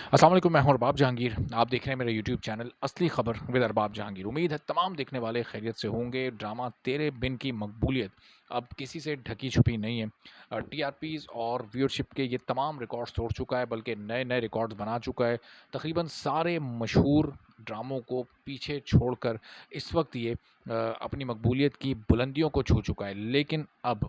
अस्सलाम वालेकुम, मैं हूं अरबाब जहांगीर। आप देख रहे हैं मेरा यूट्यूब चैनल असली खबर विद अरबाब जहांगीर। उम्मीद है तमाम देखने वाले खैरियत से होंगे। ड्रामा तेरे बिन की मकबूलियत अब किसी से ढकी छुपी नहीं है। टीआरपीज़ और व्यूअरशिप के ये तमाम रिकॉर्ड्स तोड़ चुका है, बल्कि नए नए रिकॉर्ड्स बना चुका है। तकरीबन सारे मशहूर ड्रामों को पीछे छोड़कर इस वक्त ये अपनी मकबूलियत की बुलंदियों को छू चुका है। लेकिन अब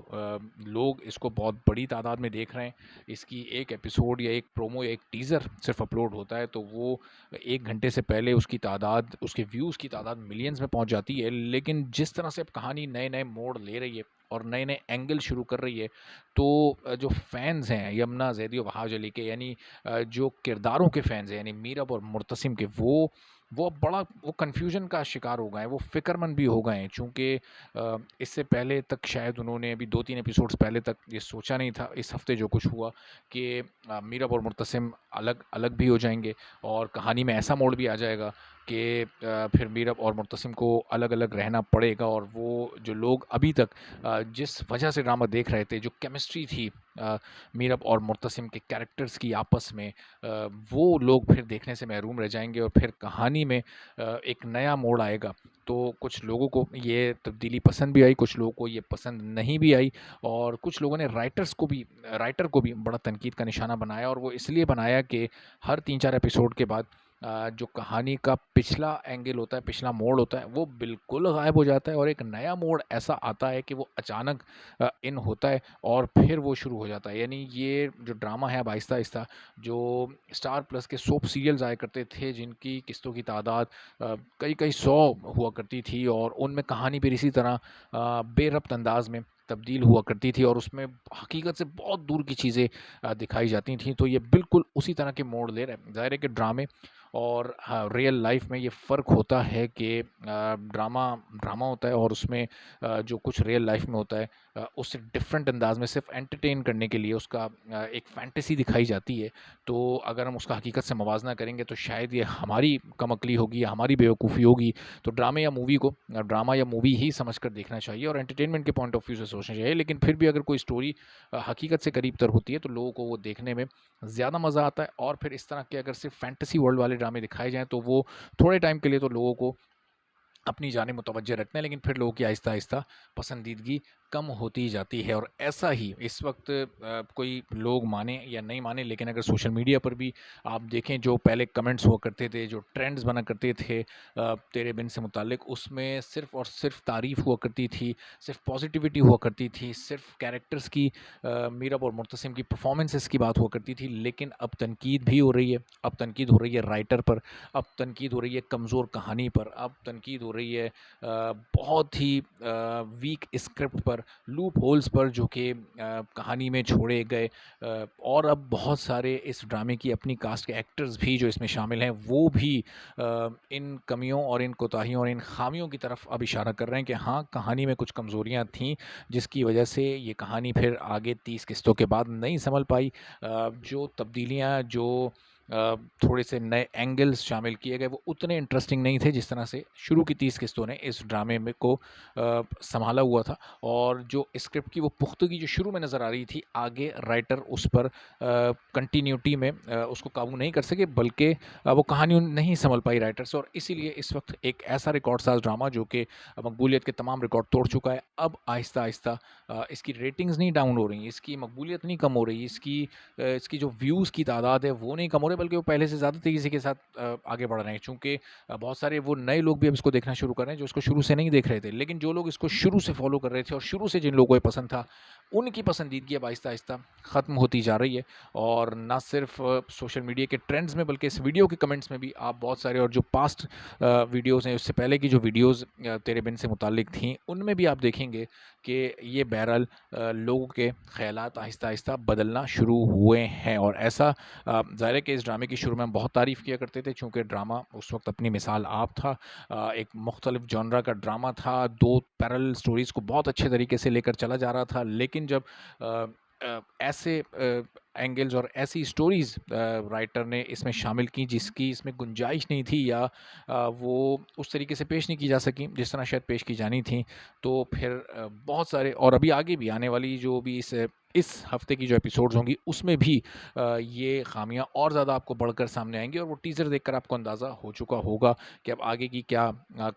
लोग इसको बहुत बड़ी तादाद में देख रहे हैं। इसकी एक एपिसोड या एक प्रोमो या एक टीज़र सिर्फ अपलोड होता है तो वो 1 घंटे से पहले उसकी तादाद, उसके व्यूज़ की तादाद मिलियंस में पहुंच जाती है। लेकिन जिस तरह से अब कहानी नए-नए मोड़ ले रही है और नए-नए एंगल शुरू कर रही है, तो जो फैन्स हैं यमुना ज़ैदी और वहाज अली के, यानी जो किरदारों के फैन्स हैं, यानी मीरब और मुर्तसिम के, वो बड़ा वो कन्फ्यूजन का शिकार हो गए हैं, वो फ़िक्रमंद भी हो गए हैं। चूँकि इससे पहले तक शायद उन्होंने अभी 2-3 एपिसोड्स पहले तक ये सोचा नहीं था, इस हफ़्ते जो कुछ हुआ कि मीरब और मुर्तसिम अलग भी हो जाएँगे और कहानी में ऐसा मोड़ भी आ जाएगा कि फिर मीरब और मुर्तसिम को अलग-अलग रहना पड़ेगा। और वो जो लोग अभी तक जिस वजह से ड्रामा देख रहे थे, जो केमिस्ट्री थी मीरब और मुर्तसिम के कैरेक्टर्स की आपस में, वो लोग फिर देखने से महरूम रह जाएँगे और फिर कहानी में एक नया मोड़ आएगा। तो कुछ लोगों को ये तब्दीली पसंद भी आई, कुछ लोगों को ये पसंद नहीं भी आई और कुछ लोगों ने राइटर को भी बड़ा तनकीद का निशाना बनाया। और वो इसलिए बनाया कि हर 3-4 एपिसोड के बाद जो कहानी का पिछला एंगल होता है, पिछला मोड़ होता है, वो बिल्कुल गायब हो जाता है और एक नया मोड़ ऐसा आता है कि वो अचानक इन होता है और फिर वो शुरू हो जाता है। यानी ये जो ड्रामा है अब आहिस्ता-आहिस्ता, जो स्टार प्लस के सोप सीरियल्स आया करते थे, जिनकी किस्तों की तादाद कई-कई 100 हुआ करती थी और उनमें कहानी फिर इसी तरह बेरब्त अंदाज़ में तब्दील हुआ करती थी और उसमें हकीकत से बहुत दूर की चीज़ें दिखाई जाती थी। तो ये बिल्कुल उसी तरह के मोड़ ले रहा है। ज़ाहिर है कि ड्रामे और हाँ, रियल लाइफ़ में ये फ़र्क होता है कि ड्रामा ड्रामा होता है और उसमें जो कुछ रियल लाइफ़ में होता है उससे डिफरेंट अंदाज़ में सिर्फ़ एंटरटेन करने के लिए उसका एक फ़ैंटेसी दिखाई जाती है। तो अगर हम उसका हकीकत से मवाज़ना करेंगे तो शायद ये हमारी कमअक्ली होगी या हमारी बेवकूफ़ी होगी। तो ड्रामा या मूवी ही समझकर देखना चाहिए और एंटरटेनमेंट के पॉइंट ऑफ व्यू से सोचना चाहिए। लेकिन फिर भी अगर कोई स्टोरी हकीकत से करीब तर होती है तो लोगों को वो देखने में ज़्यादा मज़ा आता है। और फिर इस तरह के अगर सिर्फ़ फैंटेसी वर्ल्ड वाले ड्रामे दिखाए जाएँ तो वो थोड़े टाइम के लिए तो लोगों को अपनी जानिब मुतवज्जह रखते हैं, लेकिन फिर लोगों की आहिस्ता-आहिस्ता पसंदीदगी कम होती जाती है। और ऐसा ही इस वक़्त कोई लोग माने या नहीं माने, लेकिन अगर सोशल मीडिया पर भी आप देखें, जो पहले कमेंट्स हुआ करते थे, जो ट्रेंड्स बना करते थे तेरे बिन से मुताल्लिक, उसमें सिर्फ़ और सिर्फ़ तारीफ़ हुआ करती थी, सिर्फ़ पॉज़िटिविटी हुआ करती थी, सिर्फ़ कैरेक्टर्स की मीरब और मुर्तसिम की परफ़ॉर्मेंसेस की बात हुआ करती थी। लेकिन अब तनकीद भी हो रही है, अब तनकीद हो रही है राइटर पर, अब तनकीद हो रही है कमज़ोर कहानी पर, अब तनकीद हो रही है बहुत ही वीक स्क्रिप्ट पर, लूप होल्स पर जो कि कहानी में छोड़े गए। और अब बहुत सारे इस ड्रामे की अपनी कास्ट के एक्टर्स भी जो इसमें शामिल हैं, वो भी इन कमियों और इन कोताहियों और इन खामियों की तरफ अब इशारा कर रहे हैं कि हाँ, कहानी में कुछ कमज़ोरियाँ थीं, जिसकी वजह से ये कहानी फिर आगे 30 किस्तों के बाद नहीं सँभल पाई। जो तब्दीलियाँ, जो थोड़े से नए एंगल्स शामिल किए गए, वो उतने इंटरेस्टिंग नहीं थे जिस तरह से शुरू की 30 किस्तों ने इस ड्रामे में को सँभाला हुआ था। और जो स्क्रिप्ट की वो पुख्तगी जो शुरू में नज़र आ रही थी, आगे राइटर उस पर कंटिन्यूटी में उसको काबू नहीं कर सके, बल्कि वो कहानी नहीं सँभल पाई राइटर से। और इसीलिए इस वक्त एक ऐसा रिकॉर्ड साज़ ड्रामा जो कि मकबूलियत के तमाम रिकॉर्ड तोड़ चुका है, अब आहिस्ता-आहिस्ता इसकी रेटिंग्स नहीं डाउन हो रही, इसकी मकबूलियत नहीं कम हो रही, इसकी जो व्यूज़ की तादाद है वो नहीं कम हो रही, बल्कि वो पहले से ज़्यादा तेज़ी के साथ आगे बढ़ रहे हैं। चूँकि बहुत सारे वो नए लोग भी अब इसको देखना शुरू कर रहे हैं, जो इसको शुरू से नहीं देख रहे थे। लेकिन जो लोग इसको शुरू से फ़ॉलो कर रहे थे और शुरू से जिन लोगों को ये पसंद था, उनकी पसंदीदगी अब आहिस्ता-आहिस्ता ख़त्म होती जा रही है। और ना सिर्फ़ सोशल मीडिया के ट्रेंड्स में, बल्कि इस वीडियो के कमेंट्स में भी आप बहुत सारे, और जो पास्ट वीडियोज़ हैं, उससे पहले की जो वीडियोज़ तेरे बिन से मुताल्लिक थीं, उनमें भी आप देखेंगे कि ये बहरहाल लोगों के ख़यालात आहिस्ता-आहिस्ता बदलना शुरू हुए हैं। और ऐसा ज़ाहिर है कि इस ड्रामे की शुरू में हम बहुत तारीफ़ किया करते थे, चूँकि ड्रामा उस वक़्त अपनी मिसाल आप था। एक मुख्तलिफ़ जॉनरा का ड्रामा था, 2 पैरेलल स्टोरीज़ को बहुत अच्छे तरीके से लेकर चला जा रहा था। लेकिन जब अ ऐसे एंगल्स और ऐसी स्टोरीज़ राइटर ने इसमें शामिल की जिसकी इसमें गुंजाइश नहीं थी, या वो उस तरीके से पेश नहीं की जा सकी जिस तरह शायद पेश की जानी थी, तो फिर बहुत सारे, और अभी आगे भी आने वाली जो भी इस इस हफ़्ते की जो एपिसोड्स होंगी उसमें भी ये ख़ामियाँ और ज़्यादा आपको बढ़कर सामने आएँगी और वो टीज़र देखकर आपको अंदाज़ा हो चुका होगा कि अब आगे की क्या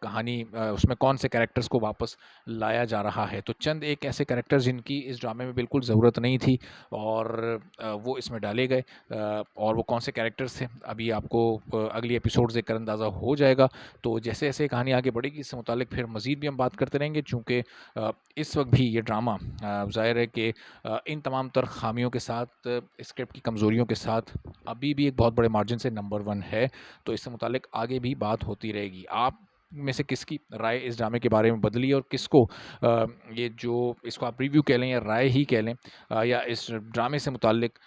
कहानी उसमें कौन से कैरेक्टर्स को वापस लाया जा रहा है। तो चंद एक ऐसे कैरेक्टर्स जिनकी इस ड्रामे में बिल्कुल ज़रूरत नहीं थी और वो इसमें डाले गए और वो कौन से कैरेक्टर्स थे अभी आपको अगली एपिसोड्स देखकर अंदाज़ा हो जाएगा। तो जैसे-जैसे कहानी आगे बढ़ेगी इससे मुतालिक फिर मज़ीद भी हम बात करते रहेंगे चूँकि इस वक़्त भी ये ड्रामा ज़ाहिर है कि इन तमाम तर ख़ामियों के साथ स्क्रिप्ट की कमज़ोरियों के साथ अभी भी एक बहुत बड़े मार्जिन से नंबर 1 है। तो इससे मुतालिक आगे भी बात होती रहेगी। आप में से किसकी राय इस ड्रामे के बारे में बदली और किसको ये जो इसको आप रिव्यू कह लें या राय ही कह लें या इस ड्रामे से मुतालिक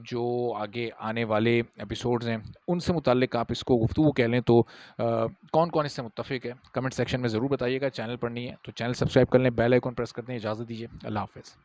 जो आगे आने वाले एपिसोड्स हैं उनसे मुतालिक आप इसको गुफ्तगू कह लें तो कौन-कौन इससे मुत्तफ़िक है? कमेंट सेक्शन में ज़रूर बताइएगा। चैनल पर नहीं है तो चैनल सब्सक्राइब कर लें, बेल आइकन प्रेस कर दें। इजाज़त दीजिए। अल्लाह हाफ़िज़।